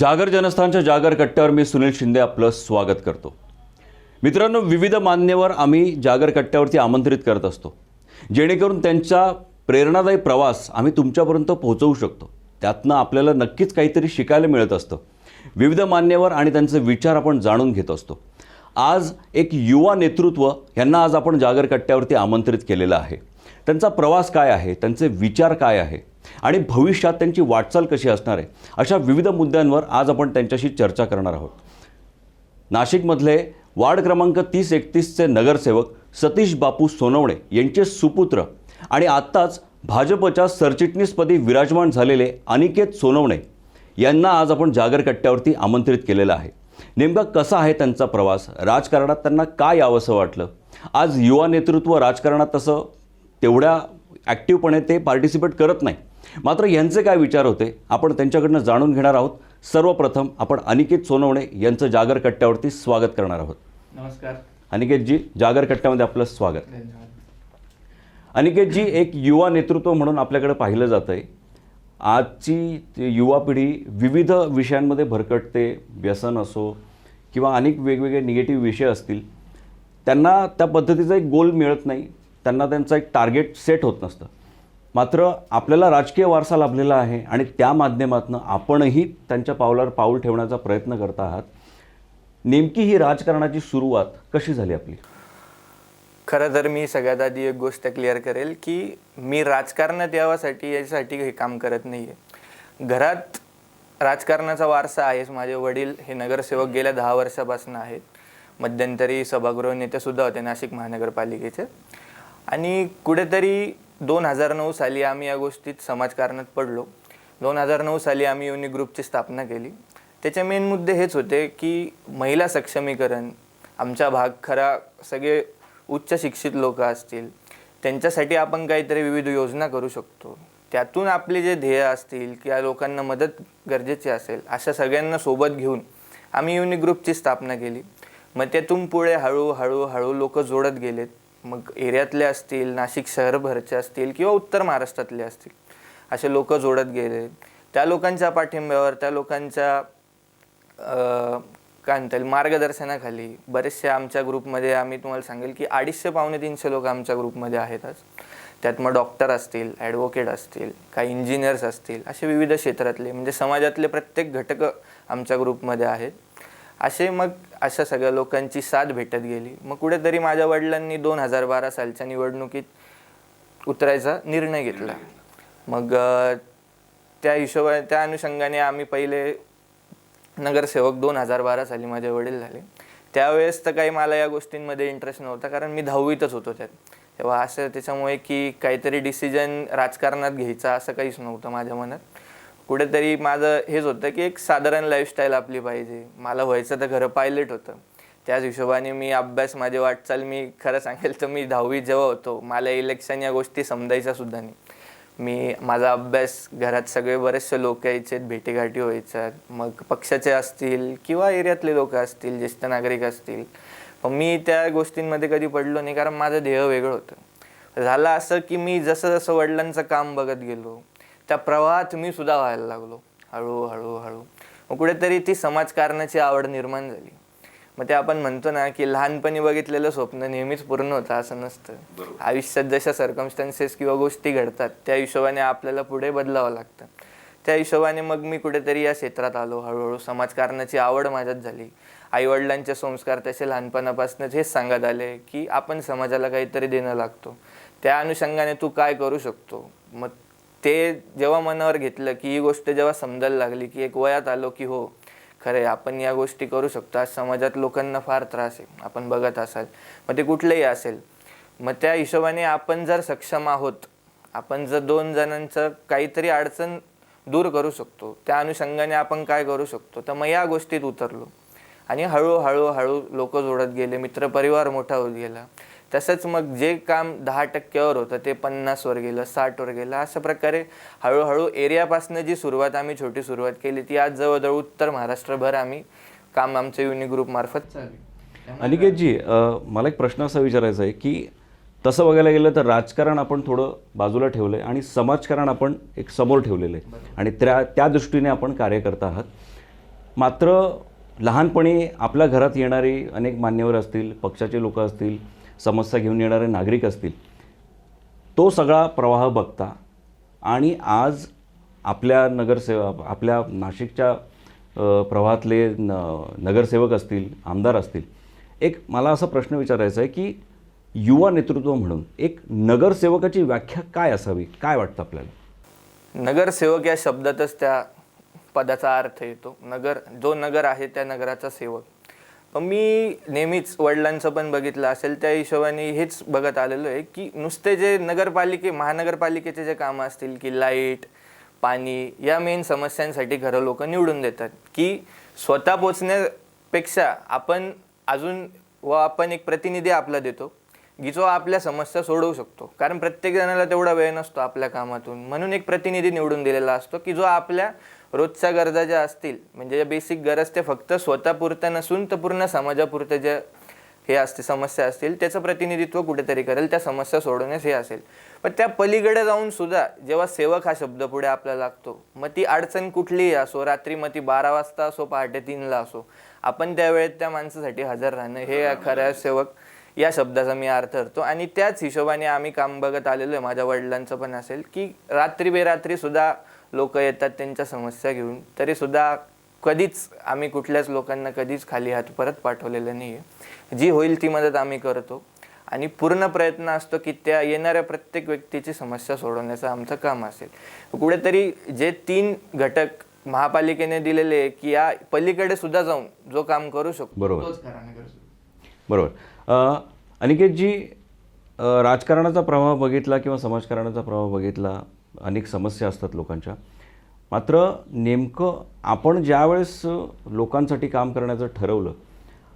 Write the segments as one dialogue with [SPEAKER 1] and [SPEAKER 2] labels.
[SPEAKER 1] जागर जनस्थानच्या जागर कट्ट्यावर मी सुनील शिंदे आपलं स्वागत करतो. मित्रांनो, विविध मान्यवर आम्ही जागर कट्ट्यावरती आमंत्रित करत असतो, जेणेकरून त्यांचा प्रेरणादायी प्रवास आम्ही तुमच्यापर्यंत पोहोचवू शकतो. त्यातनं आपल्याला नक्कीच काहीतरी शिकायला मिळत असतं. विविध मान्यवर आणि त्यांचे विचार आपण जाणून घेत असतो. आज एक युवा नेतृत्व यांना आज आपण जागर कट्ट्यावरती आमंत्रित केलेलं आहे. त्यांचा प्रवास काय आहे, त्यांचे विचार काय आहे आणि भविष्यात त्यांची वाटचाल कशी असणार आहे, अशा विविध मुद्द्यांवर आज आपण त्यांच्याशी चर्चा करणार आहोत. नाशिकमधले वार्ड क्रमांक 30-31चे नगरसेवक सतीश बापू सोनवणे यांचे सुपुत्र आणि आत्ताच भाजपच्या सरचिटणीसपदी विराजमान झालेले अनिकेत सोनवणे यांना आज आपण जागर कट्ट्यावरती आमंत्रित केलेलं आहे. नेमका कसा आहे त्यांचा प्रवास, राजकारणात त्यांना काय यावंसं वाटलं, आज युवा नेतृत्व राजकारणात तसं तेवढ्या ॲक्टिव्हपणे ते पार्टिसिपेट करत नाही, मात्र यांचे काय विचार होते आपण त्यांच्याकडनं जाणून घेणार आहोत. सर्वप्रथम आपण अनिकेत सोनवणे यांचं जागर कट्ट्यावरती स्वागत करणार आहोत.
[SPEAKER 2] नमस्कार
[SPEAKER 1] अनिकेतजी, जागर कट्ट्यामध्ये आपलं स्वागत. अनिकेतजी, एक युवा नेतृत्व म्हणून आपल्याकडे पाहिलं जातं आहे. आजची युवा पिढी विविध विषयांमध्ये भरकटते, व्यसन असो किंवा अनेक वेगवेगळे निगेटिव्ह विषय असतील. त्यांना त्या पद्धतीचा एक गोल मिळत नाही, त्यांना त्यांचा एक टार्गेट सेट होत नसतं. मात्र आपल्याला राजकीय वारसा लाभलेला आहे आणि त्या माध्यमातून आपणही त्यांच्या पावलावर पाऊल ठेवण्याचा प्रयत्न करत आहात. नेमकी ही राजकारणाची सुरुवात कशी झाली आपली?
[SPEAKER 2] खरं तर मी सगळ्यात आधी एक गोष्ट क्लिअर करेल की मी राजकारणात यासाठी हे काम करत नाही आहे. घरात राजकारणाचा वारसा आहेच. माझे वडील हे नगरसेवक गेल्या 10 वर्षापासून आहेत. मध्यंतरी सभागृह नेतेसुद्धा होते नाशिक महानगरपालिकेचे. आणि कुठेतरी 2009 साली आम्ही या गोष्टीत समाजकारणात पडलो. 2009 साली आम्ही युनिक ग्रुपची स्थापना केली. त्याचे मेन मुद्दे हेच होते की महिला सक्षमीकरण, आमचा भाग खरा सगळे उच्च शिक्षित लोक असतील, त्यांच्यासाठी आपण काहीतरी विविध योजना करू शकतो. त्यातून आपले जे ध्येय असतील किंवा लोकांना मदत गरजेची असेल, अशा सगळ्यांना सोबत घेऊन आम्ही युनिक ग्रुपची स्थापना केली. मग त्यातून पुढे हळूहळू लोक जोडत गेलेत. मग एरियातले असतील, नाशिक शहरभरचे असतील किंवा उत्तर महाराष्ट्रातले असतील, असे लोक जोडत गेले. त्या लोकांच्या पाठिंब्यावर, त्या लोकांच्या काय म्हणता येईल मार्गदर्शनाखाली बरेचसे आमच्या ग्रुपमध्ये, आम्ही तुम्हाला सांगेल की 250-300 लोक आमच्या ग्रुपमध्ये आहेत आज. त्यात मग डॉक्टर असतील, ॲडव्होकेट असतील, काही इंजिनियर्स असतील, असे विविध क्षेत्रातले म्हणजे समाजातले प्रत्येक घटक आमच्या ग्रुपमध्ये आहेत. मग अशा सगळ्या लोकांची साथ भेटत गेली. मग कुठेतरी माझ्या वडिलांनी 2012 सालच्या निवडणुकीत उतरायचा निर्णय घेतला. मग त्या अनुषंगाने आम्ही पहिले नगरसेवक 2012 साली माझे वडील झाले. त्यावेळेस तर काही मला या गोष्टींमध्ये इंटरेस्ट नव्हता, कारण मी 10वीतच होतो तेव्हा. असं त्याच्यामुळे की काहीतरी डिसिजन राजकारणात घ्यायचा असं काहीच नव्हतं माझ्या मनात. कुठेतरी माझं हेच होतं की एक साधारण लाईफस्टाईल आपली पाहिजे. मला व्हायचं तर खरं पायलट होतं. त्याच हिशोबाने मी अभ्यास, माझी वाटचाल, मी खरं सांगेल तर मी 10वी जेव्हा होतो मला इलेक्शन या गोष्टी समजायच्या सुद्धा नाही. माझा अभ्यास, घरात सगळे बरेचसे लोक यायचे, भेटीगाठी व्हायच्या, मग पक्षाचे असतील किंवा एरियातले लोक असतील, ज्येष्ठ नागरिक असतील, पण मी त्या गोष्टींमध्ये कधी पडलो नाही, कारण माझं ध्येय वेगळं होतं. झालं असं की मी जसं जसं वडिलांचं काम बघत गेलो, त्या प्रवाहात मी सुद्धा व्हायला लागलो हळूहळू. मग कुठेतरी ती समाजकारणाची आवड निर्माण झाली. मग ते आपण म्हणतो ना की लहानपणी बघितलेलं स्वप्न नेहमीच पूर्ण होतं असं नसतं. आयुष्यात जशा सर्कमस्टन्सेस किंवा गोष्टी घडतात त्या हिशोबाने आपल्याला पुढे बदलावं लागतं. त्या हिशोबाने मग मी कुठेतरी या क्षेत्रात आलो. हळूहळू समाजकारणाची आवड माझ्यात झाली. आईवडिलांचे संस्कार तसे लहानपणापासूनच हेच सांगत आले की आपण समाजाला काहीतरी देणं लागतो, त्या अनुषंगाने तू काय करू शकतो. मग ते जेव्हा मनावर घेतलं की ही गोष्ट जेव्हा समजायला लागली की एक वयात आलो की हो खरे आपण या गोष्टी करू शकतो. आज समाजात लोकांना फार त्रास आहे, आपण बघत असाल, मग ते कुठलंही असेल. मग त्या हिशोबाने आपण जर सक्षम आहोत, आपण जर 2 जणांचं काहीतरी अडचण दूर करू शकतो, त्या अनुषंगाने आपण काय करू शकतो. तर मग या गोष्टीत उतरलो आणि हळूहळू लोक जोडत गेले, मित्रपरिवार मोठा होत गेला. तसंच मग जे काम 10% होतं ते 50वर गेलं, 60वर गेलं. अशा प्रकारे हळूहळू एरियापासून जी सुरुवात, आम्ही छोटी सुरुवात केली, ती आज जवळजवळ उत्तर महाराष्ट्रभर आम्ही काम आमच्या युनिक ग्रुप मार्फत चालू.
[SPEAKER 1] अनिकेतजी, मला एक प्रश्न असा विचारायचा आहे की तसं बघायला गेलं तर राजकारण आपण थोडं बाजूला ठेवलं आहे आणि समाजकारण आपण एक समोर ठेवलेलं आहे आणि त्या दृष्टीने आपण कार्य करत आहात. मात्र लहानपणी आपल्या घरात येणारी अनेक मान्यवर असतील, पक्षाचे लोक असतील, समस्या घेऊन येणारे नागरिक असतील, तो सगळा प्रवाह बघता आणि आज आपल्या आपल्या नाशिकच्या प्रवाहातले नगरसेवक असतील, आमदार असतील, एक मला असा प्रश्न विचारायचा आहे की युवा नेतृत्व म्हणून एक नगरसेवकाची व्याख्या काय असावी, काय वाटतं आपल्याला?
[SPEAKER 2] नगरसेवक या शब्दातच त्या पदाचा अर्थ येतो. जो नगर आहे त्या नगराचा सेवक. पण मी नेहमीच वडिलांचं पण बघितलं असेल त्या हिशोबाने हेच बघत आलेलो आहे की नुसते जे महानगरपालिकेचे जे कामं असतील की लाईट, पाणी या मेन समस्यांसाठी घरं लोक निवडून देतात की स्वतः पोचण्यापेक्षा आपण एक प्रतिनिधी आपला देतो की जो आपल्या समस्या सोडवू शकतो. कारण प्रत्येक जणाला तेवढा वेळ नसतो आपल्या कामातून, म्हणून एक प्रतिनिधी निवडून दिलेला असतो की जो आपल्या रोजच्या गरजा ज्या असतील, म्हणजे ज्या बेसिक गरज ते फक्त स्वतःपुरतं नसून तर पूर्ण समाजापुरतं ज्या हे असते समस्या असतील त्याचं प्रतिनिधित्व कुठेतरी करेल, त्या समस्या सोडवण्यास हे असेल. पण त्या पलीकडे जाऊन सुद्धा जेव्हा सेवक हा शब्द पुढे आपल्याला लागतो, मग ती अडचण कुठलीही असो, रात्री मग ती 12 वाजता असो, पहाटे 3ला असो, आपण त्यावेळेत त्या माणसासाठी हजर राहणं हे खऱ्या सेवक या शब्दाचा मी अर्थ करतो. आणि त्याच हिशोबाने आम्ही काम बघत आलेलो आहे. माझ्या वडिलांचं पण असेल की रात्री बेरात्री सुद्धा लोक येतात त्यांच्या समस्या घेऊन, तरी सुद्धा कधीच आम्ही कुठल्याच लोकांना कधीच खाली हात परत पाठवलेलं नाही आहे. जी होईल ती मदत आम्ही करतो आणि पूर्ण प्रयत्न असतो की त्या येणाऱ्या प्रत्येक व्यक्तीची समस्या सोडवण्याचं आमचं काम असेल. कुठेतरी जे 3 घटक महापालिकेने दिलेले की या पलीकडे सुद्धा जाऊन जो काम करू शकतो तोच खरा नगरसेवक.
[SPEAKER 1] बरोबर. अनिकेतजी, राजकारणाचा प्रभाव बघितला किंवा समाजकारणाचा प्रभाव बघितला, अनेक समस्या असतात लोकांच्या, मात्र नेमकं आपण ज्यावेळेस लोकांसाठी काम करण्याचं ठरवलं,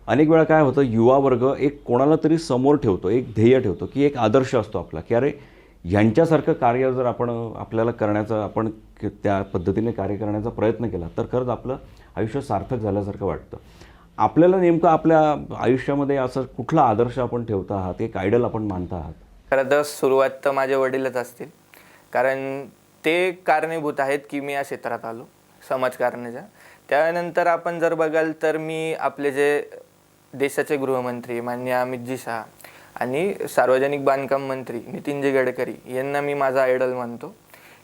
[SPEAKER 1] अनेक वेळा काय होतं, युवा वर्ग एक कोणाला तरी समोर ठेवतो, एक ध्येय ठेवतो की एक आदर्श असतो आपला की अरे ह्यांच्यासारखं कार्य जर आपल्याला करण्याचं, आपण त्या पद्धतीने कार्य करण्याचा प्रयत्न केला तर खरंच आपलं आयुष्य सार्थक झाल्यासारखं वाटतं. आपल्याला नेमकं आपल्या आयुष्यामध्ये असं कुठला आदर्श आपण ठेवता आहात, एक आयडल आपण मानता आहात?
[SPEAKER 2] खरं तर सुरुवात तर माझे वडीलच असतील, कारण ते कारणीभूत आहेत की मी या क्षेत्रात आलो समाजकारणाच्या. त्यानंतर आपण जर बघाल तर मी आपले जे देशाचे गृहमंत्री माननीय अमितजी शहा आणि सार्वजनिक बांधकाम मंत्री नितीनजी गडकरी यांना मी माझा आयडल मानतो.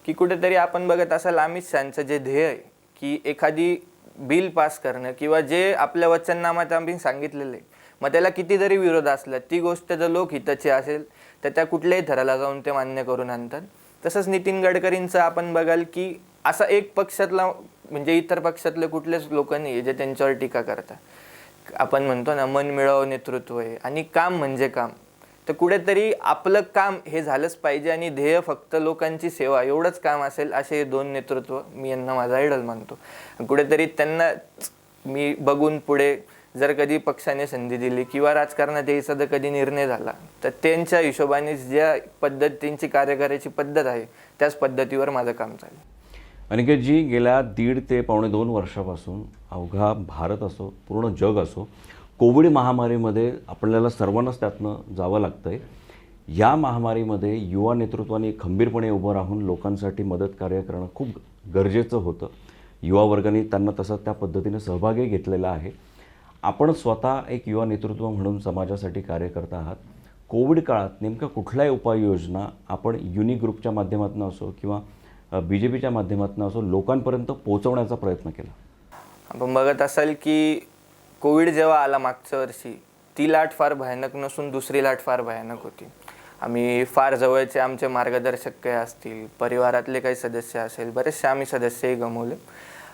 [SPEAKER 2] की कुठेतरी आपण बघत असाल अमित शहांचं जे ध्येय आहे की एखादी बिल पास करणं किंवा जे आपल्या वचननामात आम्ही सांगितलेलं आहे, मग त्याला किती जरी विरोध असला, ती गोष्ट जर लोकहिताची असेल तर त्या कुठल्याही थराला जाऊन ते मान्य करून आणतात. तसंच नितीन गडकरींचं आपण बघाल की असा एक पक्षातला म्हणजे इतर पक्षातले कुठलेच लोक नाही जे त्यांच्यावर टीका करतात. आपण म्हणतो ना मनमिळावू नेतृत्व आहे आणि काम म्हणजे काम, तर कुठेतरी आपलं काम हे झालंच पाहिजे आणि ध्येय फक्त लोकांची सेवा एवढंच काम असेल, असे 2 नेतृत्व मी यांना माझा आयडल मानतो. कुठेतरी त्यांना मी बघून पुढे जर कधी पक्षाने संधी दिली किंवा राजकारणात यायचा जर कधी निर्णय झाला तर त्यांच्या हिशोबाने ज्या पद्धतींची कार्य करायची पद्धत आहे त्याच पद्धतीवर माझं काम चालेल.
[SPEAKER 1] अनिकेतजी, गेल्या 1.5 ते पावणे 2 वर्षापासून अवघा भारत असो, पूर्ण जग असो, कोविड महामारीमध्ये आपल्याला सर्वांनाच त्यातनं जावं लागतं आहे. या महामारीमध्ये युवा नेतृत्वाने खंबीरपणे उभं राहून लोकांसाठी मदत कार्य करणं खूप गरजेचं होतं. युवा वर्गाने त्यांना तसं त्या पद्धतीने सहभागही घेतलेला आहे. आपण स्वतः एक युवा नेतृत्व म्हणून समाजासाठी कार्य करत आहात. कोविड काळात नेमक्या कुठल्याही उपाययोजना आपण युनिक ग्रुपच्या माध्यमातून असो किंवा BJPच्या माध्यमातून असो लोकांपर्यंत पोहोचवण्याचा प्रयत्न केला?
[SPEAKER 2] आपण बघत असाल की कोविड जेव्हा आला मागच्या वर्षी, ती लाट फार भयानक नसून दुसरी लाट फार भयानक होती. आम्ही फार जवळचे आमचे मार्गदर्शक काही असतील, परिवारातले काही सदस्य असेल, बरेचसे आम्ही सदस्यही गमावले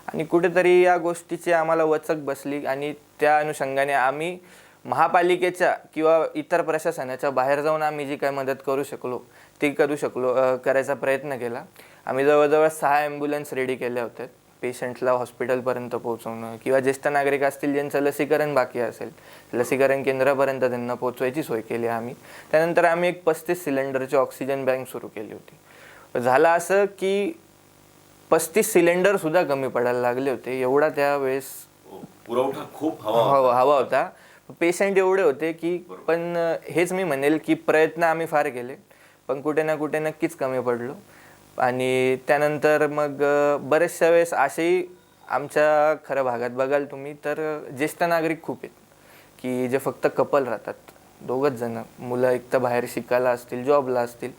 [SPEAKER 2] आणि कुठेतरी या गोष्टीची आम्हाला वचक बसली आणि त्या अनुषंगाने आम्ही महापालिकेच्या किंवा इतर प्रशासनाच्या बाहेर जाऊन आम्ही जी काही मदत करू शकलो ती करायचा प्रयत्न केला. आम्ही जवळजवळ 6 ॲम्ब्युलन्स रेडी केल्या होत्या पेशंटला हॉस्पिटलपर्यंत पोहोचवणं किंवा ज्येष्ठ नागरिक असतील ज्यांचं लसीकरण बाकी असेल लसीकरण केंद्रापर्यंत त्यांना पोहोचवायची सोय केली आम्ही. त्यानंतर आम्ही एक 35 सिलेंडरची ऑक्सिजन बँक सुरू केली होती. झालं असं की 35 सिलेंडरसुद्धा कमी पडायला लागले होते, एवढा त्यावेळेस
[SPEAKER 1] पुरवठा खूप
[SPEAKER 2] हवा होता. पेशंट एवढे होते की पण हेच मी म्हणेल की प्रयत्न आम्ही फार केले पण कुठे ना कुठे नक्कीच कमी पडलो. आणि त्यानंतर मग बरेचशा वेळेस असेही आमच्या खऱ्या भागात बघाल तुम्ही तर ज्येष्ठ नागरिक खूप आहेत की जे फक्त कपल राहतात, दोघंच जण, मुलं एक तर बाहेर शिकायला असतील, जॉबला असतील,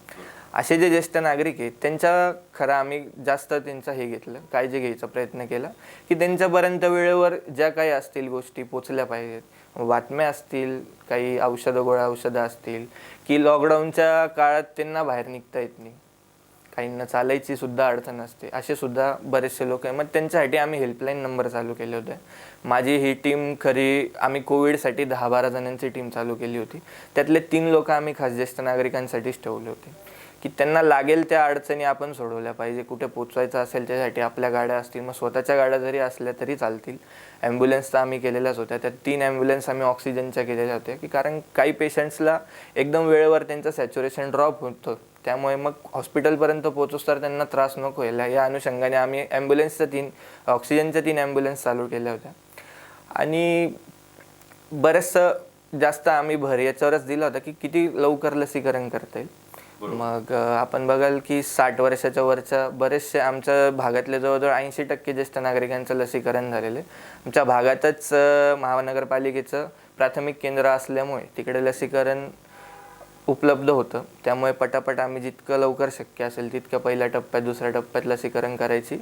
[SPEAKER 2] असे जे ज्येष्ठ नागरिक आहेत त्यांच्या खरं आम्ही जास्त त्यांचं हे घेतलं, काळजी घ्यायचा प्रयत्न केला की त्यांच्यापर्यंत वेळेवर ज्या काही असतील गोष्टी पोचल्या पाहिजेत, बातम्या असतील, काही औषधं असतील, की लॉकडाऊनच्या काळात त्यांना बाहेर निघता येत नाही, काहींना चालायची सुद्धा अडचण असते, असे सुद्धा बरेचसे लोक आहे. मग त्यांच्यासाठी आम्ही हेल्पलाईन नंबर चालू केले होते. माझी ही टीम खरी आम्ही कोविडसाठी 10-12 जणांची टीम चालू केली होती. त्यातले 3 लोक आम्ही खास ज्येष्ठ नागरिकांसाठीच ठेवले होते की त्यांना लागेल त्या अडचणी आपण सोडवल्या पाहिजे. कुठे पोचवायचं असेल त्यासाठी आपल्या गाड्या असतील, मग स्वतःच्या गाड्या जरी असल्या तरी चालतील. ॲम्ब्युलन्स तर आम्ही केलेल्याच होत्या. त्यात 3 ॲम्ब्युलन्स आम्ही ऑक्सिजनच्या केलेल्या होत्या की कारण काही पेशंट्सला एकदम वेळेवर त्यांचं सॅच्युरेशन ड्रॉप होतं, त्यामुळे मग हॉस्पिटलपर्यंत पोहोचूस तर त्यांना त्रास नको व्हायला या अनुषंगाने आम्ही ऑक्सिजनच्या 3 ॲम्ब्युलन्स चालू केल्या होत्या. आणि बरंचसं जास्त आम्ही भर याच्यावरच दिला होता की किती लवकर लसीकरण करता येईल. मग आपण बघाल की 60 वर्षाच्या वरच्या बरेचसे आमच्या भागातले जवळजवळ 80% ज्येष्ठ नागरिकांचं लसीकरण झालेलं आहे. आमच्या भागातच महानगरपालिकेचं प्राथमिक केंद्र असल्यामुळे तिकडे लसीकरण उपलब्ध होतं, त्यामुळे पटापट आम्ही जितकं लवकर शक्य असेल तितक्या पहिल्या टप्प्यात, दुसऱ्या टप्प्यात लसीकरण करायची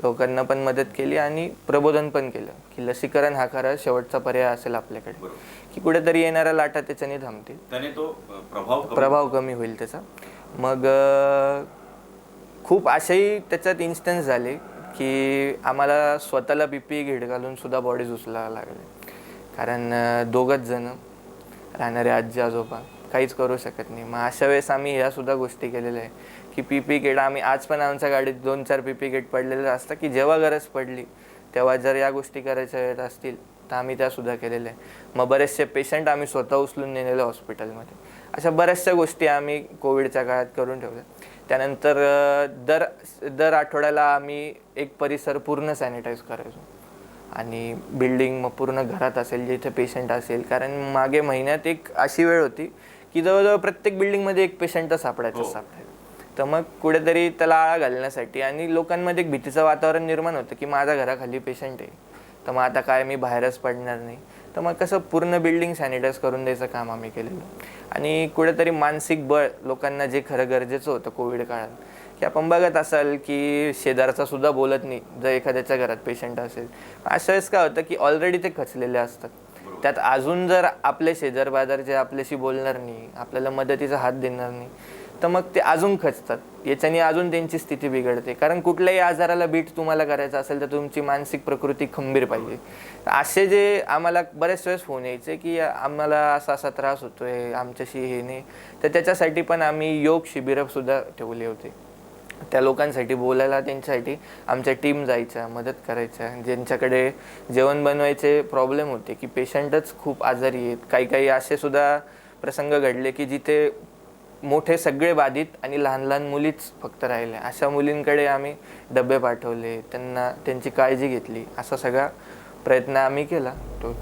[SPEAKER 2] लोकांना पण मदत केली आणि प्रबोधन पण केलं की लसीकरण हा खरा शेवटचा पर्याय असेल आपल्याकडे, की कुठेतरी येणाऱ्या लाटा त्याच्याने थांबतील,
[SPEAKER 1] त्याने तो
[SPEAKER 2] प्रभाव कमी होईल त्याचा. मग खूप असेही त्याच्यात इन्स्टन्स झाले की आम्हाला स्वतःला PPE किट घालून सुद्धा बॉडीज उचलायला लागले, कारण 2घच जण राहणारे आजी आजोबा काहीच करू शकत नाही. मग अशा वेळेस आम्ही ह्या सुद्धा गोष्टी केलेल्या आहे की PPE किट आम्ही आज पण आमच्या गाडीत 2-4 PPE किट पडलेले असतात की जेव्हा गरज पडली तेव्हा जर या गोष्टी करायच्या असतील तर आम्ही त्या सुद्धा केलेल्या आहे. मग बरेचसे पेशंट आम्ही स्वतः उचलून नेलेले हॉस्पिटलमध्ये. अशा बऱ्याचशा गोष्टी आम्ही कोविडच्या काळात करून ठेवल्या. त्यानंतर दर आठवड्याला आम्ही एक परिसर पूर्ण सॅनिटाईज करायचो आणि बिल्डिंग मग पूर्ण घरात असेल जिथे पेशंट असेल, कारण मागे महिन्यात एक अशी वेळ होती की जवळजवळ प्रत्येक बिल्डिंगमध्ये एक पेशंट सापडायचा. तर मग कुठेतरी त्याला आळा घालण्यासाठी आणि लोकांमध्ये एक भीतीचं वातावरण निर्माण होतं की माझ्या घराखाली पेशंट आहे तर मग आता काय मी बाहेरच पडणार नाही, तर मग कसं पूर्ण बिल्डिंग सॅनिटाईज करून द्यायचं काम आम्ही केलेलं. आणि कुठेतरी मानसिक बळ लोकांना जे खरं गरजेचं होतं कोविड काळात, की आपण बघत असाल की शेजारचा सुद्धा बोलत नाही जर एखाद्याच्या घरात पेशंट असेल. अशा वेळेस काय होतं की ऑलरेडी ते खचलेले असतात, त्यात अजून जर आपले शेजार बाजार जे आपल्याशी बोलणार नाही, आपल्याला मदतीचा हात देणार नाही, तर मग ते अजून खचतात. याच्याने अजून त्यांची स्थिती बिघडते, कारण कुठल्याही आजाराला बीट तुम्हाला करायचं असेल तर तुमची मानसिक प्रकृती खंबीर पाहिजे. असे जे आम्हाला बऱ्याच वेळेस फोन यायचे की आम्हाला असा त्रास होतोय, आमच्याशी हे नाही, तर त्याच्यासाठी पण आम्ही योग शिबिरं सुद्धा ठेवले होते. त्या लोकांसाठी बोलायला, त्यांच्यासाठी आमच्या टीम जायच्या, मदत करायच्या. ज्यांच्याकडे जेवण बनवायचे प्रॉब्लेम होते की पेशंटच खूप आजारी आहेत, काही असे सुद्धा प्रसंग घडले की जिथे मोठे सगळे बाधित आणि लहान लहान मुलीच फक्त राहिल्या. अशा मुलींकडे आम्ही डबे पाठवले, त्यांना त्यांची काळजी घेतली. असा सगळा प्रयत्न आम्ही केला. तो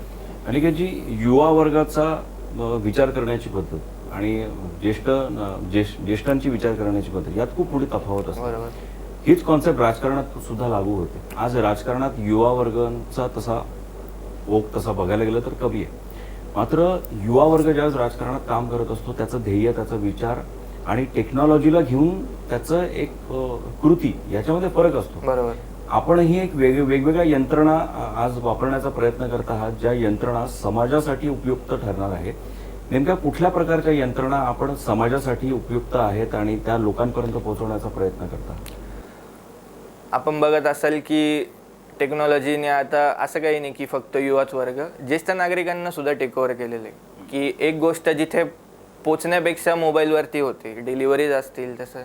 [SPEAKER 1] अनिकेतजी, युवा वर्गाचा विचार करण्याची पद्धत आणि ज्येष्ठांची विचार करण्याची पद्धत यात खूप मोठी तफावत असते.
[SPEAKER 2] बरोबर.
[SPEAKER 1] हीच कॉन्सेप्ट राजकारणात सुद्धा लागू होते. आज राजकारणात युवा वर्गांचा तसा ओघ तसा बघायला गेलं तर कमी आहे. मात्र युवा वर्ग ज्यावेळेस राजकारणात काम करत असतो त्याचं ध्येय, त्याचा विचार आणि टेक्नॉलॉजीला घेऊन त्याचं एक कृती याच्यामध्ये फरक असतो.
[SPEAKER 2] बरोबर.
[SPEAKER 1] आपणही एक वेगवेगळ्या यंत्रणा आज वापरण्याचा प्रयत्न करत आहात, ज्या यंत्रणा समाजासाठी उपयुक्त ठरणार आहेत. नेमक्या कुठल्या प्रकारच्या यंत्रणा आपण समाजासाठी उपयुक्त आहेत आणि त्या लोकांपर्यंत पोहोचवण्याचा प्रयत्न करता?
[SPEAKER 2] आपण बघत असाल की टेक्नॉलॉजीने आता असं काही नाही की फक्त युवाच वर्ग, ज्येष्ठ नागरिकांना सुद्धा टेक ओव्हर केलेलं आहे. की एक गोष्ट जिथे पोचण्यापेक्षा मोबाईलवरती होते, डिलिव्हरीज असतील, तसं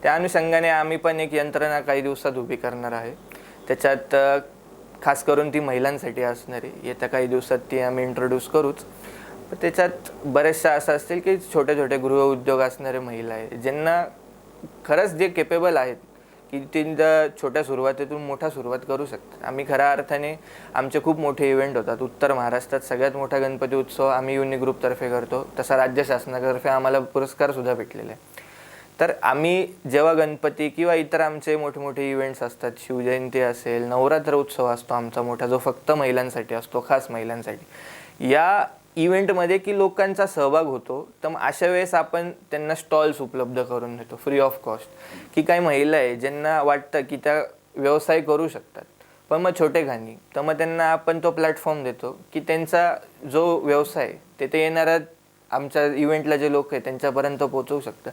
[SPEAKER 2] त्या अनुषंगाने आम्ही पण एक यंत्रणा काही दिवसात उभी करणार आहे. त्याच्यात खास करून ती महिलांसाठी असणारी, येत्या काही दिवसात ती आम्ही इंट्रोड्यूस करूच. त्याच्यात बऱ्याचशा असं असतील की छोटे छोटे गृहउद्योग असणारे महिला आहेत, ज्यांना खरंच जे केपेबल आहेत की त्यांच्या छोट्या सुरुवातीतून मोठा सुरुवात करू शकतात. आम्ही खऱ्या अर्थाने आमचे खूप मोठे इव्हेंट होतात. उत्तर महाराष्ट्रात सगळ्यात मोठा गणपती उत्सव आम्ही युनि ग्रुपतर्फे करतो, तसा राज्य शासनातर्फे आम्हाला पुरस्कार सुद्धा भेटलेले आहे. तर आम्ही जेव्हा गणपती किंवा इतर आमचे मोठे मोठे इव्हेंट्स असतात, शिवजयंती असेल, नवरात्र उत्सव असतो आमचा मोठा, जो फक्त महिलांसाठी असतो, खास महिलांसाठी, या इव्हेंटमध्ये की लोकांचा सहभाग होतो, तर मग अशा वेळेस आपण त्यांना स्टॉल्स उपलब्ध करून देतो फ्री ऑफ कॉस्ट. की काही महिला आहे ज्यांना वाटतं की त्या व्यवसाय करू शकतात पण मग छोटे खाणी, तर मग त्यांना आपण तो प्लॅटफॉर्म देतो की त्यांचा जो व्यवसाय ते येणाऱ्या आमच्या इव्हेंटला जे लोक आहेत त्यांच्यापर्यंत पोहोचवू शकतं,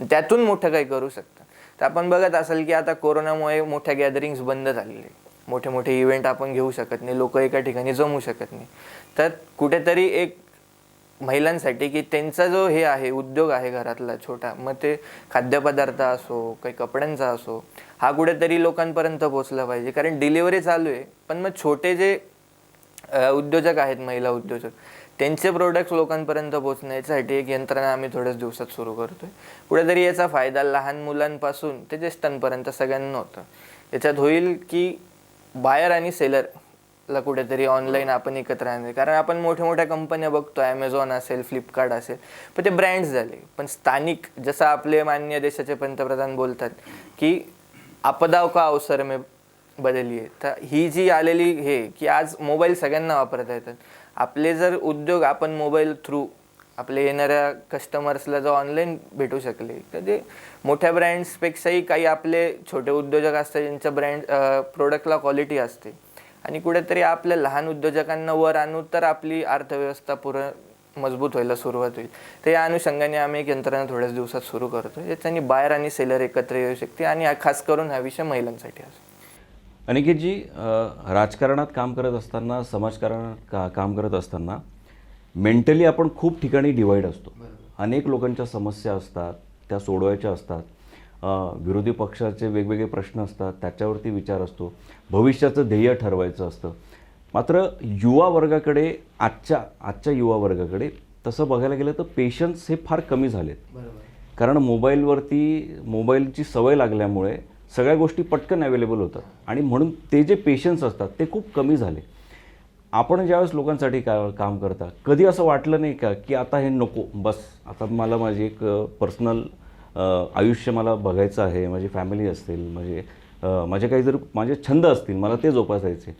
[SPEAKER 2] त्यातून मोठं काही करू शकतं. तर आपण बघत असाल की आता कोरोनामुळे मोठ्या गॅदरिंग्स बंद झालेले, मोठे मोठे इव्हेंट आपण घेऊ शकत नाही, लोक एका ठिकाणी जमू शकत नाही. तर कुठेतरी एक महिलांसाठी की त्यांचा जो हे आहे उद्योग आहे घरातला छोटा, मग ते खाद्यपदार्थ असो, काही कपड्यांचा असो, हा कुठेतरी लोकांपर्यंत पोहोचला पाहिजे. कारण डिलिव्हरी चालू आहे, पण मग छोटे जे उद्योजक आहेत, महिला उद्योजक, त्यांचे प्रोडक्ट्स लोकांपर्यंत पोहोचण्यासाठी एक यंत्रणा आम्ही थोड्याच दिवसात सुरू करतोय. कुठेतरी याचा फायदा लहान मुलांपासून ते ज्येष्ठांपर्यंत सगळ्यांना होतं. याच्यात होईल की बायर आणि सेलरला कुठेतरी ऑनलाईन आपण एकत्र आणले. कारण आपण मोठ्या मोठ्या कंपन्या बघतो, ॲमेझॉन असेल, फ्लिपकार्ट असेल, पण ते ब्रँड्स झाले. पण स्थानिक, जसं आपले माननीय देशाचे पंतप्रधान बोलतात की आपदाव का अवसर में बदली आहे, तर ही जी आलेली हे की आज मोबाईल सगळ्यांना वापरता येतात. आपले जर उद्योग आपण मोबाईल थ्रू आपले येणाऱ्या कस्टमर्सला जर ऑनलाईन भेटू शकले, तर ते मोठ्या ब्रँड्सपेक्षाही काही आपले छोटे उद्योजक असतात ज्यांच्या प्रोडक्टला क्वालिटी असते, आणि कुठेतरी आपल्या लहान उद्योजकांना वर आणू तर आपली अर्थव्यवस्था पूर्ण मजबूत व्हायला सुरुवात होईल. तर या अनुषंगाने आम्ही एक यंत्रणा थोड्याच दिवसात सुरू करतो, याच्याने बायर आणि सेलर एकत्र येऊ शकते, आणि खास करून हा विषय महिलांसाठी असतो.
[SPEAKER 1] अनिकेतजी, राजकारणात काम करत असताना, समाजकारणात काम करत असताना मेंटली आपण खूप ठिकाणी डिवाईड असतो. अनेक लोकांच्या समस्या असतात, त्या सोडवायच्या असतात. विरोधी पक्षाचे वेगवेगळे प्रश्न असतात, त्याच्यावरती विचार असतो. भविष्याचं ध्येय ठरवायचं असतं. मात्र युवा वर्गाकडे, आजच्या युवा वर्गाकडे तसं बघायला गेलं तर पेशन्स हे फार कमी झालेत. कारण मोबाईलची सवय लागल्यामुळे सगळ्या गोष्टी पटकन अवेलेबल होतात, आणि म्हणून ते जे पेशन्स असतात ते खूप कमी झाले. आपण ज्यावेळेस लोकांसाठी काम करता, कधी असं वाटलं नाही का की आता हे नको, बस आता मला माझी एक पर्सनल आयुष्य मला बघायचं आहे, माझी फॅमिली असतील, माझे काही जर माझे छंद असतील, मला ते जोपासायचे,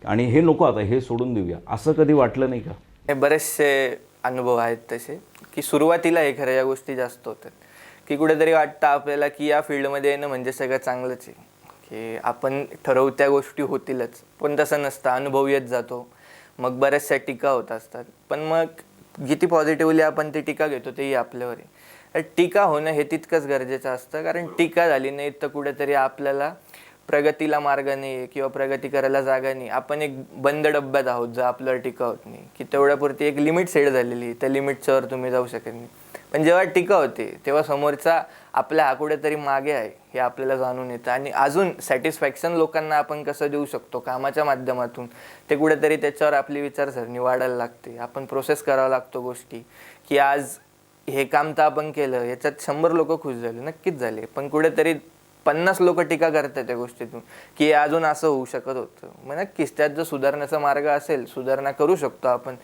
[SPEAKER 1] आणि हे नको, आता हे सोडून देऊया, असं कधी वाटलं नाही का?
[SPEAKER 2] हे बरेचसे अनुभव आहेत तसे, की सुरुवातीला हे खरं या गोष्टी जास्त होतात, की कुठेतरी वाटतं आपल्याला की या फील्डमध्ये येणं म्हणजे सगळं चांगलंच आहे, की आपण ठरवू त्या गोष्टी होतीलच. पण तसं नसतं, अनुभव येत जातो, मग बऱ्याचशा टीका होत असतात. पण मग किती पॉझिटिव्हली आपण ती टीका घेतो तेही आपल्यावर आहे. टीका होणं हे तितकंच गरजेचं असतं, कारण टीका झाली नाही तर कुठेतरी आपल्याला प्रगतीला मार्ग नाही आहे किंवा प्रगती करायला जागा नाही. आपण एक बंद डब्यात आहोत जर आपल्यावर टीका होत नाही, की तेवढ्यापुरती एक लिमिट सेट झालेली आहे, त्या लिमिटच्या वर तुम्ही जाऊ शकत नाही. पण जेव्हा टीका होते तेव्हा समोरचा आपल्या हा कुठेतरी मागे आहे हे आपल्याला जाणून येतं, आणि अजून सॅटिस्फॅक्शन लोकांना आपण कसं देऊ शकतो कामाच्या माध्यमातून, ते कुठेतरी त्याच्यावर आपली विचारसरणी वाढायला लागते. आपण प्रोसेस करावा लागतो गोष्टी, की आज हे काम तर आपण केलं, याच्यात 100 लोक खुश झाले, नक्कीच झाले, पण कुठेतरी 50 लोक टीका करतात त्या गोष्टीतून की अजून असं होऊ शकत होतं. मग नक्कीच त्यात जर सुधारण्याचा मार्ग असेल, सुधारणा करू शकतो आपण,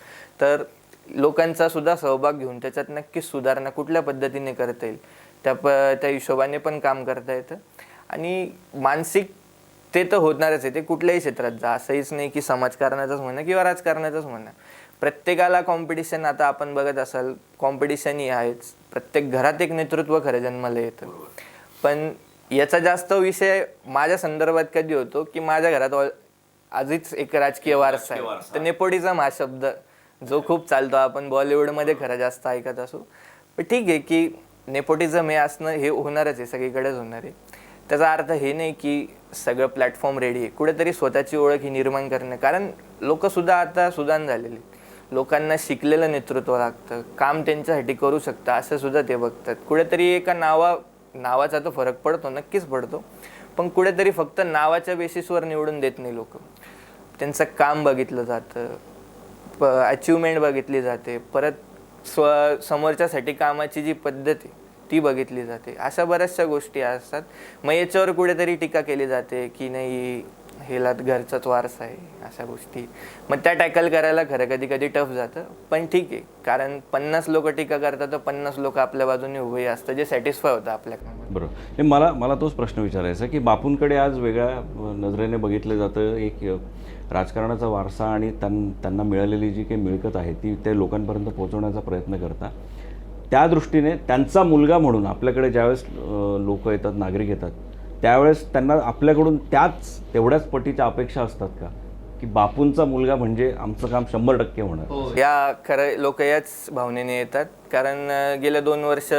[SPEAKER 2] तर लोकांचा सुद्धा सहभाग घेऊन त्याच्यात नक्कीच सुधारणा कुठल्या पद्धतीने करता येईल त्या हिशोबाने पण काम करता येतं. आणि मानसिक ते तर होणारच आहे, ते कुठल्याही क्षेत्रात जा, असंहीच नाही की समाजकारणाचंच म्हणा किंवा राजकारणाचंच म्हणा, प्रत्येकाला कॉम्पिटिशन, आता आपण बघत असाल कॉम्पिटिशनही आहेच. प्रत्येक घरात एक नेतृत्व खरं जन्माला येतं. पण याचा जास्त विषय माझ्या संदर्भात कधी होतो की माझ्या घरात आधीच एक राजकीय वारसा आहे, तर नेपोटिझम हा शब्द जो खूप चालतो, आपण बॉलिवूडमध्ये खरं जास्त ऐकत असू. पण ठीक आहे की नेपोटिझम हे असणं हे होणारच आहे, सगळीकडेच होणार आहे. त्याचा अर्थ हे नाही की सगळं प्लॅटफॉर्म रेडी आहे. कुठेतरी स्वतःची ओळख ही निर्माण करणं, कारण लोकसुद्धा आता सुदान झालेली, लोकांना शिकलेलं नेतृत्व लागतं, काम त्यांच्यासाठी करू शकतं असं सुद्धा ते बघतात. कुठेतरी एका नावाचा तो फरक पडतो, नक्कीच पडतो, पण कुठेतरी फक्त नावाच्या बेसिसवर निवडून देत नाही लोक. त्यांचं काम बघितलं जातं, अचिव्हमेंट बघितली जाते, परत समोरच्यासाठी कामाची जी पद्धत आहे ती बघितली जाते. अशा बऱ्याचशा गोष्टी असतात. मग याच्यावर कुठेतरी टीका केली जाते की नाही हेला घरचाच वारसा आहे, अशा गोष्टी. मग त्या टॅकल करायला खरं कधी कधी टफ जातं, पण ठीक आहे. कारण 50 लोक टीका करतात तर 50 लोक आपल्या बाजूने उभे असतं, जे सॅटिस्फाय होतं आपल्या कामात.
[SPEAKER 1] बरोबर. नाही, मला तोच प्रश्न विचारायचा की बापूंकडे आज वेगळ्या नजरेने बघितलं जातं. एक राजकारणाचा वारसा आणि त्यांना मिळालेली जी काही मिळकत आहे ती ते लोकांपर्यंत पोहोचवण्याचा प्रयत्न करता. त्या दृष्टीने त्यांचा मुलगा म्हणून आपल्याकडे ज्यावेळेस लोक येतात, नागरिक येतात, त्यावेळेस त्यांना आपल्याकडून तेवढ्याच पटीच्या अपेक्षा असतात का की बापूंचा मुलगा म्हणजे आमचं काम 100% होणार?
[SPEAKER 2] या खरं लोक याच भावनेने येतात. कारण गेल्या 2 वर्ष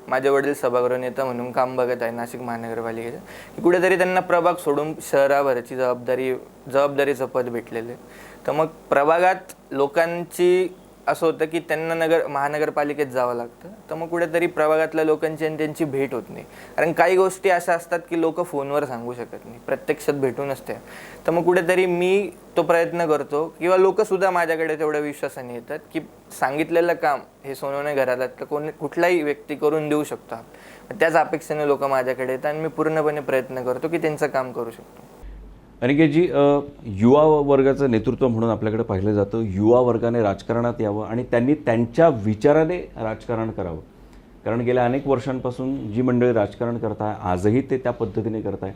[SPEAKER 2] माझे वडील सभागृह नेता म्हणून काम बघत आहे नाशिक महानगरपालिकेचं, की कुठेतरी त्यांना प्रभाग सोडून शहराभराची जबाबदारीचं पद भेटलेलं आहे. तर मग प्रभागात लोकांची असं होतं की त्यांना महानगरपालिकेत जावं लागतं. तर मग कुठेतरी प्रभागातल्या लोकांची आणि त्यांची भेट होत नाही. कारण काही गोष्टी अशा असतात की लोक फोनवर सांगू शकत नाही, प्रत्यक्षात भेटून असते. तर मग कुठेतरी मी तो प्रयत्न करतो, किंवा लोकसुद्धा माझ्याकडे तेवढ्या विश्वासाने येतात की सांगितलेलं काम हे सोनवणे घरातलं कुठलाही व्यक्ती करून देऊ शकतो. त्याच अपेक्षेने लोक माझ्याकडे येतात आणि मी पूर्णपणे प्रयत्न करतो की त्यांचं काम करू शकतो.
[SPEAKER 1] अनिकेतजी, युवा वर्गाचं नेतृत्व म्हणून आपल्याकडे पाहिलं जातं. युवा वर्गाने राजकारणात यावं आणि त्यांनी त्यांच्या विचाराने राजकारण करावं. कारण गेल्या अनेक वर्षांपासून जी मंडळी राजकारण करत आहे, आजही ते त्या पद्धतीने करत आहे.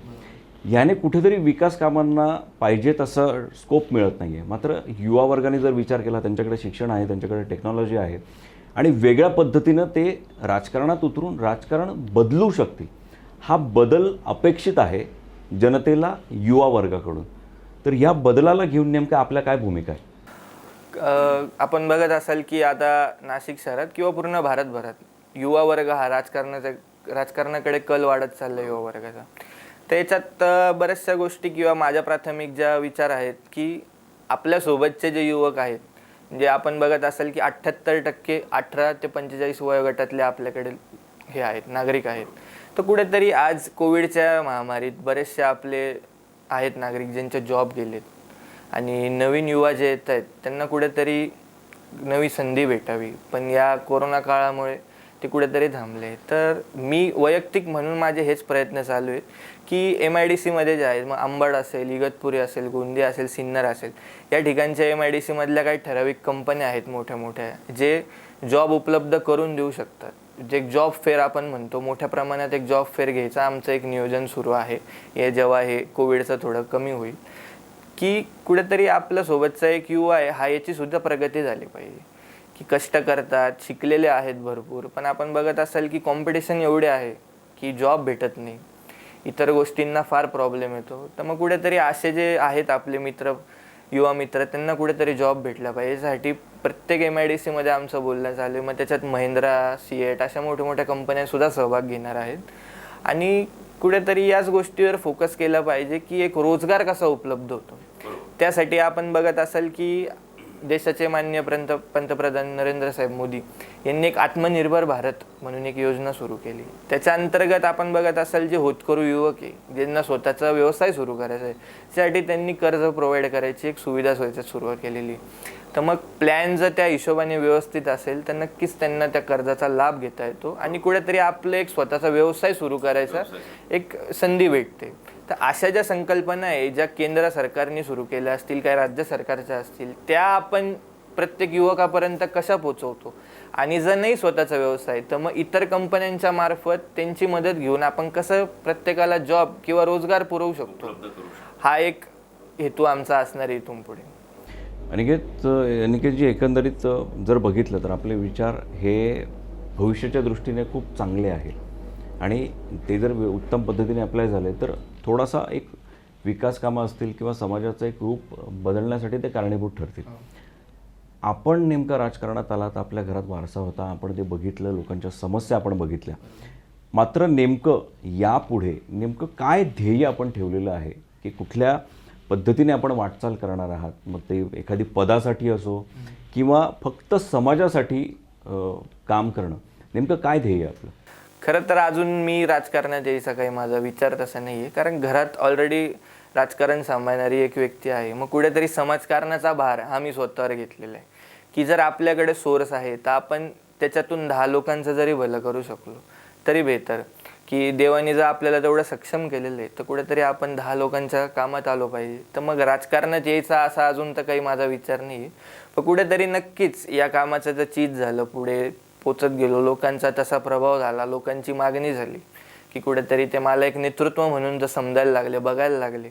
[SPEAKER 1] याने कुठेतरी विकास कामांना पाहिजे तसं स्कोप मिळत नाही आहे. मात्र युवा वर्गाने जर विचार केला, त्यांच्याकडे शिक्षण आहे, त्यांच्याकडे टेक्नॉलॉजी आहे आणि वेगळ्या पद्धतीनं ते राजकारणात उतरून राजकारण बदलू शकतील. हा बदल अपेक्षित आहे जनतेला, युवा वर्गाकडून. तर या बदलाला घेऊन नेमकं आपल्या काय भूमिका आहे?
[SPEAKER 2] आपण बघत असाल की आता नाशिक शहरात किंवा पूर्ण भारतभरात युवा वर्ग हा राजकारणाकडे कल वाढत चालला युवा वर्गाचा. तर याच्यात बऱ्याचशा गोष्टी किंवा माझ्या प्राथमिक ज्या विचार आहेत की आपल्यासोबतचे जे युवक आहेत, म्हणजे आपण बघत असाल की 78% 18 ते 45 वयोगटातले आपल्याकडे हे आहेत, नागरिक आहेत. तर कुठेतरी आज कोविडच्या महामारीत बरेचसे आपले आहेत नागरिक ज्यांचे जॉब गेलेत आणि नवीन युवा जे येत आहेत त्यांना कुठेतरी नवी संधी भेटावी, पण या कोरोना काळामुळे ते कुठेतरी थांबले. तर मी वैयक्तिक म्हणून माझे हेच प्रयत्न चालू आहेत की MIDCमध्ये जे आहेत, मग अंबड असेल, इगतपुरी असेल, गोंदिया असेल, सिन्नर असेल, या ठिकाणच्या MIDCमधल्या काही ठराविक कंपन्या आहेत मोठ्या मोठ्या, जे जॉब उपलब्ध करून देऊ शकतात. जे जॉब फेअर आपण म्हणतो, मोठ्या प्रमाणात एक जॉब फेअर घ्यायचं आमचं एक नियोजन सुरू आहे. हे जेव्हा हे कोविडचं थोडं कमी होईल, की कुठेतरी आपल्यासोबतचा एक युवा आहे हा याची सुद्धा प्रगती झाली पाहिजे. की कष्ट करतात, शिकलेले आहेत भरपूर, पण आपण बघत असाल की कॉम्पिटिशन एवढे आहे की जॉब भेटत नाही, इतर गोष्टींना फार प्रॉब्लेम येतो. तर मग कुठेतरी असे जे आहेत आपले मित्र, युवा मित्र, त्यांना कुठेतरी जॉब भेटला पाहिजे. यासाठी प्रत्येक MIDCमध्ये आमचं बोलणं चालू आहे. मग त्याच्यात महिंद्रा, सिएट अशा मोठ्या मोठ्या कंपन्यासुद्धा सहभाग घेणार आहेत. आणि कुठेतरी याच गोष्टीवर फोकस केला पाहिजे की एक रोजगार कसा उपलब्ध होतो. त्यासाठी आपण बघत असाल की देशाचे माननीय पंतप्रधान नरेंद्र साहेब मोदी यांनी एक आत्मनिर्भर भारत म्हणून एक योजना सुरू केली. त्याच्या अंतर्गत आपण बघत असाल जे होतकरू युवक आहे, ज्यांना स्वतःचा व्यवसाय सुरू करायचा आहे, त्यासाठी त्यांनी कर्ज प्रोव्हाइड करायची एक सुविधा सुरुवात केलेली. तर मग प्लॅन जर त्या हिशोबाने व्यवस्थित असेल तर नक्कीच त्यांना त्या कर्जाचा लाभ घेता येतो आणि कुठेतरी आपलं एक स्वतःचा व्यवसाय सुरू करायचा एक संधी भेटते. तर अशा ज्या संकल्पना आहे, ज्या केंद्र सरकारने सुरू केल्या असतील, काही राज्य सरकारच्या असतील, त्या आपण प्रत्येक युवकापर्यंत कशा पोहोचवतो. आणि जर नाही स्वतःचा व्यवसाय तर मग इतर कंपन्यांच्या मार्फत त्यांची मदत घेऊन आपण कसं प्रत्येकाला जॉब किंवा रोजगार पुरवू शकतो, हा एक हेतू आमचा असणार आहे इथून पुढे.
[SPEAKER 1] अनिकेतजी, एकंदरीत जर बघितलं तर आपले विचार हे भविष्याच्या दृष्टीने खूप चांगले आहेत आणि ते जर उत्तम पद्धतीने अप्लाय झाले तर थोडासा एक विकास कामं असतील किंवा समाजाचं एक रूप बदलण्यासाठी ते कारणीभूत ठरतील. आपण नेमका राजकारणात आलात, आपल्या घरात वारसा होता, आपण ते बघितलं, लोकांच्या समस्या आपण बघितल्या. मात्र नेमकं यापुढे नेमकं काय ध्येय आपण ठेवलेलं आहे की कुठल्या पद्धतीने आपण वाटचाल करणार आहात? मग ते एखादी पदासाठी असो किंवा फक्त समाजासाठी काम करणं, नेमकं काय ध्येय आपलं?
[SPEAKER 2] खरं तर अजून मी राजकारणात यायचा काही माझा विचार तसा नाही आहे, कारण घरात ऑलरेडी राजकारण सांभाळणारी एक व्यक्ती आहे. मग कुठेतरी समाजकारणाचा भार हा मी स्वतःवर घेतलेला आहे की जर आपल्याकडे सोर्स आहे तर आपण त्याच्यातून 10 लोकांचं जरी भलं करू शकलो तरी बेहतर. की देवाने जर आपल्याला तेवढं सक्षम केलेलं आहे तर कुठेतरी आपण 10 लोकांच्या कामात आलो पाहिजे. तर मग राजकारणात यायचा असा अजून तर काही माझा विचार नाही. पण कुठेतरी नक्कीच या कामाचं जर चीज झालं, पुढे पोचत गेलो, लोकांचा तसा प्रभाव झाला, लोकांची मागणी झाली की कुठेतरी ते मला एक नेतृत्व म्हणून जर समजायला लागले, बघायला लागले,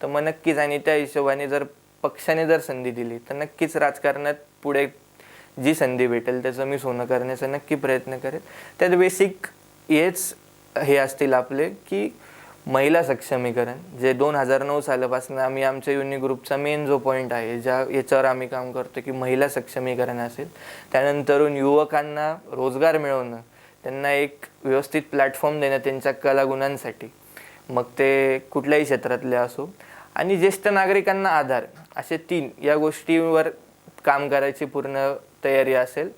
[SPEAKER 2] तर मग नक्कीच आणि त्या हिशोबाने जर पक्षाने जर संधी दिली तर नक्कीच राजकारणात पुढे जी संधी भेटेल त्याचं मी सोनं करण्याचा नक्की प्रयत्न करेल. त्यात बेसिक हेच हे असतील आपले की महिला सक्षमीकरण, जे 2009 सालापासून आम्ही आमच्या युनि ग्रुपचा मेन जो पॉईंट आहे याच्यावर आम्ही काम करतो की महिला सक्षमीकरण असेल. त्यानंतरून युवकांना रोजगार मिळवणं, त्यांना एक व्यवस्थित प्लॅटफॉर्म देणं त्यांच्या कलागुणांसाठी, मग ते कुठल्याही क्षेत्रातले असो, आणि ज्येष्ठ नागरिकांना आधार, असे 3 या गोष्टीवर काम करायची पूर्ण तयारी असेल.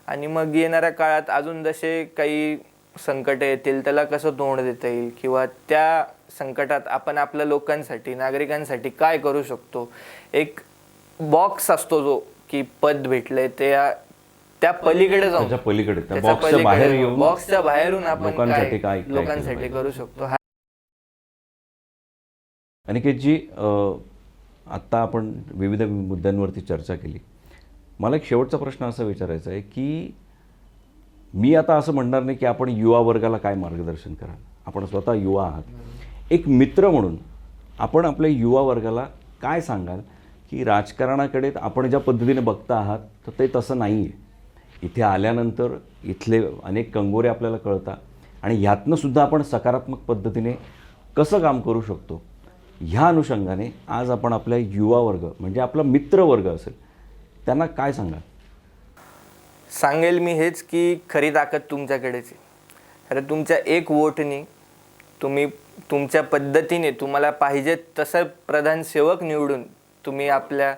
[SPEAKER 2] आणि मग येणाऱ्या काळात अजून जसे काही संकट येतील त्याला कसं तोंड देता येईल किंवा त्या संकटात आपण आपल्या लोकांसाठी, नागरिकांसाठी काय करू शकतो. एक बॉक्स असतो जो की पद भेटलंय त्या पलीकडे जाऊन,
[SPEAKER 1] त्याच्या पलीकडे, त्या
[SPEAKER 2] त्याच्या
[SPEAKER 1] बॉक्सच्या बाहेर
[SPEAKER 2] पलीकडे,
[SPEAKER 1] येऊन
[SPEAKER 2] बॉक्सच्या बाहेरून आपण
[SPEAKER 1] लोकांसाठी
[SPEAKER 2] काय
[SPEAKER 1] काय
[SPEAKER 2] लोकांसाठी करू शकतो.
[SPEAKER 1] अनिकेतजी, आत्ता आपण विविध मुद्द्यांवरती चर्चा केली. मला एक शेवटचा प्रश्न असा विचारायचा आहे की मी आता असं म्हणणार नाही की आपण युवा वर्गाला काय मार्गदर्शन कराल, आपण स्वतः युवा आहात. एक मित्र म्हणून आपण आपल्या युवा वर्गाला काय सांगाल की राजकारणाकडे आपण ज्या पद्धतीने बघता आहात तर ते तसं नाही आहे. इथे आल्यानंतर इथले अनेक कंगोरे आपल्याला कळतात आणि ह्यातनं सुद्धा आपण सकारात्मक पद्धतीने कसं काम करू शकतो, ह्या अनुषंगाने आज आपण आपल्या युवा वर्ग म्हणजे आपला मित्रवर्ग असेल त्यांना काय सांगाल?
[SPEAKER 2] सांगेल मी हेच की खरी ताकद तुमच्याकडेच आहे. अरे तुमच्या एक वोटनी तुम्ही तुमच्या पद्धतीने तुम्हाला पाहिजे तसं प्रधान सेवक निवडून तुम्ही आपल्या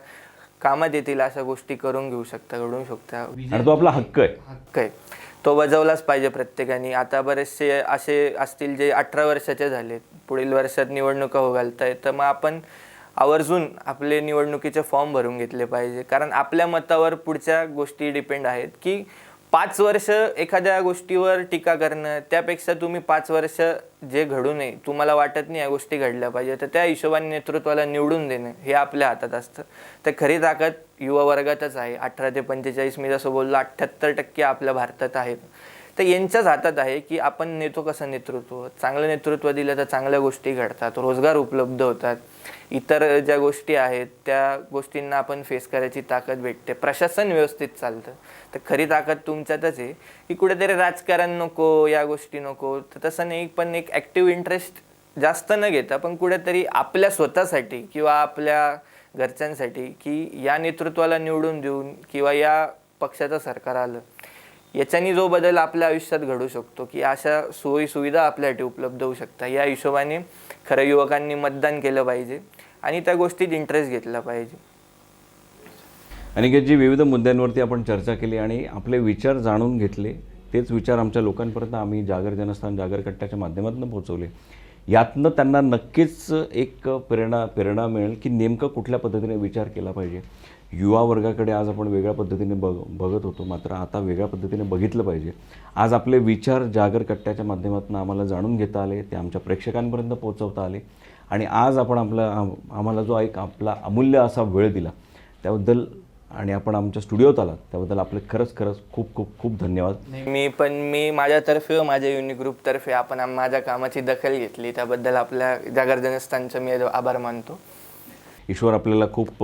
[SPEAKER 2] कामात येतील अशा गोष्टी करून घेऊ शकता, घडवू शकता.
[SPEAKER 1] आणि तो आपला हक्क आहे.
[SPEAKER 2] हक्क आहे, तो बजावलाच पाहिजे प्रत्येकाने. आता बरेचसे असे असतील जे 18 वर्षाचे झालेत, पुढील वर्षात निवडणुका हो घालतायत, तर मग आपण आवर्जून आपले निवडणुकीचे फॉर्म भरून घेतले पाहिजे. कारण आपल्या मतावर पुढच्या गोष्टी डिपेंड आहेत की 5 वर्ष एखाद्या गोष्टीवर टीका करणं त्यापेक्षा तुम्ही 5 वर्ष जे घडू नये, तुम्हाला वाटत नाही या गोष्टी घडल्या पाहिजे, तर त्या हिशोबाने नेतृत्वाला निवडून देणं हे आपल्या हातात असतं. तर खरी ताकद युवा वर्गातच आहे. 18 ते 45 मी जसं बोललो 78% आपल्या भारतात आहेत. तर यांच्याच हातात आहे की आपण नेतो कसं नेतृत्व. चांगलं नेतृत्व दिलं तर चांगल्या गोष्टी घडतात, रोजगार उपलब्ध होतात, इतर ज्या गोष्टी आहेत त्या गोष्टींना आपण फेस करायची ताकद भेटते, प्रशासन व्यवस्थित चालतं. तर खरी ताकद तुमच्यातच आहे की कुठेतरी राजकारण नको, या गोष्टी नको, तर तसं नाही, पण एक ॲक्टिव्ह इंटरेस्ट जास्त न घेता पण कुठेतरी आपल्या स्वतःसाठी किंवा आपल्या घरच्यांसाठी की या नेतृत्वाला निवडून देऊन किंवा या पक्षाचं सरकार आलं याच्यानी जो बदल आपल्या आयुष्यात घडू शकतो की अशा सोयी सुविधा आपल्यासाठी उपलब्ध होऊ शकतात, या हिशोबाने खरं युवकांनी मतदान केलं पाहिजे आणि त्या गोष्टीत इंटरेस्ट घेतला पाहिजे.
[SPEAKER 1] अनिकेतजी, विविध मुद्द्यांवरती आपण चर्चा केली आणि आपले विचार जाणून घेतले. तेच विचार आमच्या लोकांपर्यंत आम्ही जागर जनस्थान जागर कट्ट्याच्या माध्यमातून पोहोचवले. यातनं त्यांना नक्कीच एक प्रेरणा मिळेल की नेमकं कुठल्या पद्धतीने विचार केला पाहिजे. युवा वर्गाकडे आज आपण वेगळ्या पद्धतीने बघत होतो, मात्र आता वेगळ्या पद्धतीने बघितलं पाहिजे. आज आपले विचार जागर कट्ट्याच्या माध्यमातून आम्हाला जाणून घेता आले, ते आमच्या प्रेक्षकांपर्यंत पोहोचवता आले आणि आज आपण आम्हाला जो एक आपला अमूल्य असा वेळ दिला त्याबद्दल आणि आपण आमच्या स्टुडिओत आलात त्याबद्दल आपले खरंच खूप खूप खूप धन्यवाद.
[SPEAKER 2] मी माझ्यातर्फे व माझ्या युनि ग्रुपतर्फे आपण माझ्या कामाची दखल घेतली त्याबद्दल आपल्या जागर जनस्थानचं मी आभार मानतो.
[SPEAKER 1] ईश्वर आपल्याला खूप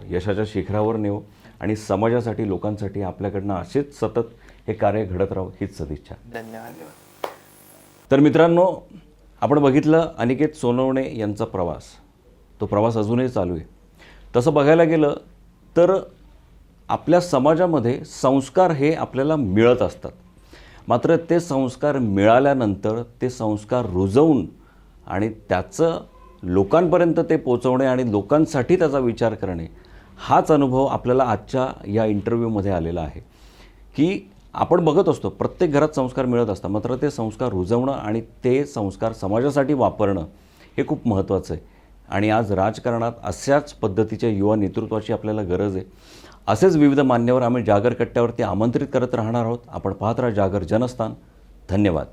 [SPEAKER 1] यशाच्या शिखरावर नेवो आणि समाजासाठी, लोकांसाठी आपल्याकडनं असेच सतत हे कार्य घडत राहो हीच सदिच्छा.
[SPEAKER 2] धन्यवाद.
[SPEAKER 1] तर मित्रांनो, आपण बघितलं अनिकेत सोनवणे यांचा प्रवास. तो प्रवास अजूनही चालू आहे. तसं बघायला गेलं तर आपल्या समाजामध्ये संस्कार हे आपल्याला मिळत असतात, मात्र ते संस्कार मिळाल्यानंतर ते संस्कार रुजवून आणि त्याचं लोकांपर्यंत ते पोचवणे आणि लोकांसाठी त्याचा विचार करणे, हाच अनुभव आपल्याला आजच्या या इंटरव्ह्यूमध्ये आलेला आहे. की आपण बघत असतो प्रत्येक घरात संस्कार मिळत असतात, मात्र ते संस्कार रुजवणं आणि ते संस्कार समाजासाठी वापरणं हे खूप महत्त्वाचं आहे. आणि आज राजकारणात अशाच पद्धतीच्या युवा नेतृत्वाची आपल्याला गरज आहे. असेच विविध मान्यवर आम्ही जागर कट्ट्यावरती आमंत्रित करत राहणार आहोत. आपण पाहत राहा जागर जनस्थान. धन्यवाद.